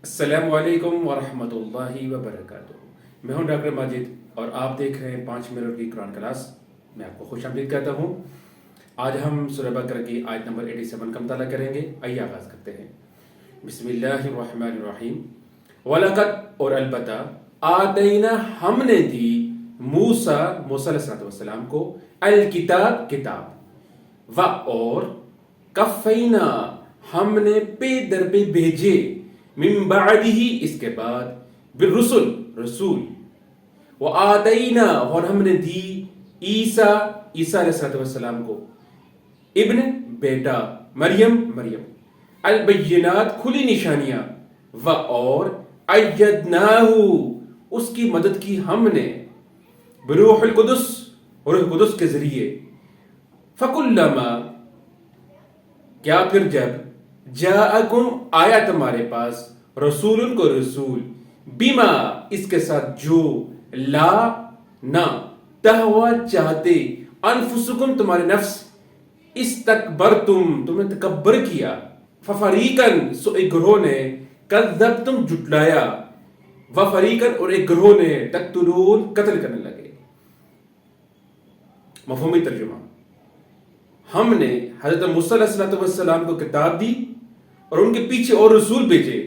السلام علیکم ورحمۃ اللہ وبرکاتہ۔ میں ہوں ڈاکٹر ماجد اور آپ دیکھ رہے ہیں 5 منٹ کی قرآن کلاس۔ میں آپ کو خوش آمدید کہتا ہوں۔ آج ہم سورہ بقرہ کی آیت نمبر 87 کا مطالعہ کریں گے۔ آئیے آغاز کرتے ہیں۔ بسم اللہ الرحمن الرحیم۔ وَلَقَدْ اور البتہ آتَيْنَا ہم نے دی موسیٰ علیہ السلام کو الکتاب کتاب و اور کفینا ہم نے پے در پہ بھیجے من بعدہ اس کے بعد بالرسل رسول وآتینا اور ہم نے دی عیسیٰ علیہ السلام کو ابن بیٹا مریم البینات کھلی نشانیاں و اور ایدناہ اس کی مدد کی ہم نے بروح القدس روح القدس کے ذریعے فکلما کیا پھر جب جاءکم آیا تمہارے پاس رسول کو رسول بیما اس کے ساتھ جو لا نہ تہوا چاہتے انفسکم تمہارے نفس استکبرتم تم نے تکبر کیا ففریقن سو ایک گروہ نے کذبتم جھٹلایا وفریقن اور ایک گروہ نے تقتلون قتل کرنے لگے۔ مفہومی ترجمہ، ہم نے حضرت موسیٰ علیہ السلام کو کتاب دی اور ان کے پیچھے اور رسول بھیجے،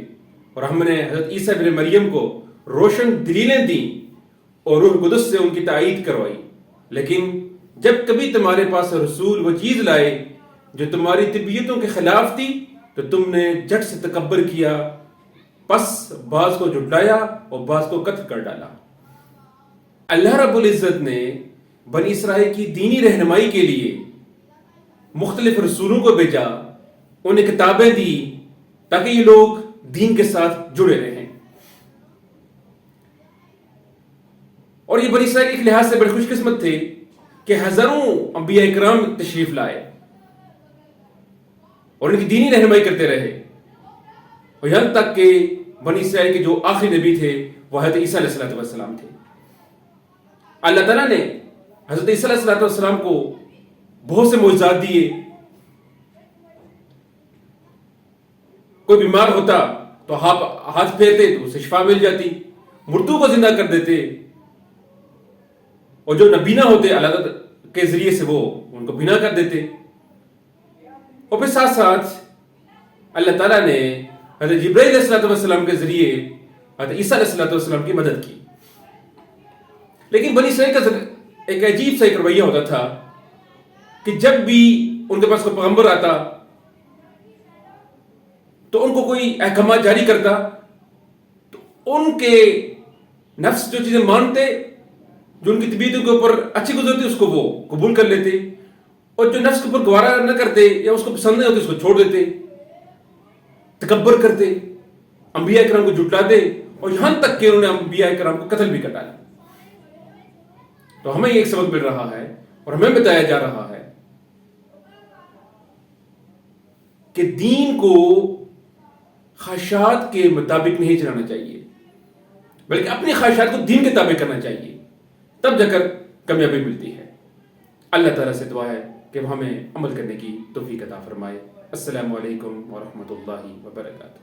اور ہم نے حضرت عیسیٰ بن مریم کو روشن دلیلیں دیں اور روح القدس سے ان کی تائید کروائی، لیکن جب کبھی تمہارے پاس رسول وہ چیز لائے جو تمہاری طبیعتوں کے خلاف تھی تو تم نے جھٹ سے تکبر کیا، پس بعض کو جھٹلایا اور بعض کو قتل کر ڈالا۔ اللہ رب العزت نے بنی اسرائیل کی دینی رہنمائی کے لیے مختلف رسولوں کو بھیجا، انہیں کتابیں دی تاکہ یہ لوگ دین کے ساتھ جڑے رہیں، اور یہ بنی اسرائیل ایک لحاظ سے بڑے خوش قسمت تھے کہ ہزاروں انبیاء کرام تشریف لائے اور ان کی دینی رہنمائی کرتے رہے، اور یہاں تک کہ بنی اسرائیل کے جو آخری نبی تھے وہ حضرت عیسیٰ علیہ السلام تھے۔ اللہ تعالیٰ نے حضرت عیسیٰ علیہ السلام کو بہت سے معجزات دیے۔ کوئی بیمار ہوتا تو ہاتھ پھیرتے تو اسے شفا مل جاتی، مردوں کو زندہ کر دیتے، اور جو نابینا ہوتے اللہ تعالیٰ کے ذریعے سے وہ ان کو بینا کر دیتے، اور پھر ساتھ ساتھ اللہ تعالیٰ نے حضرت جبرائیل علیہ السلام کے ذریعے حضرت عیسیٰ علیہ السلام کی مدد کی۔ لیکن بنی اسرائیل کا ایک عجیب سا ایک رویہ ہوتا تھا کہ جب بھی ان کے پاس کوئی پیغمبر آتا تو ان کو کوئی احکامات جاری کرتا تو ان کے نفس جو چیزیں مانتے، جو ان کی طبیعتوں کے اوپر اچھی گزرتی اس کو وہ قبول کر لیتے، اور جو نفس کے اوپر گوارا نہ کرتے یا اس کو پسند نہیں ہوتے اس کو چھوڑ دیتے، تکبر کرتے، انبیاء کرام کو جھٹلاتے، اور یہاں تک کہ انہوں نے انبیاء کرام کو قتل بھی کر ڈالا۔ تو ہمیں یہ ایک سبق مل رہا ہے اور ہمیں بتایا جا رہا ہے کہ دین کو خواہشات کے مطابق نہیں چلانا چاہیے، بلکہ اپنی خواہشات کو دین کے تابع کرنا چاہیے، تب جا کر کامیابی ملتی ہے۔ اللہ تعالیٰ سے دعا ہے کہ وہ ہمیں عمل کرنے کی توفیق عطا فرمائے۔ السلام علیکم ورحمۃ اللہ وبرکاتہ۔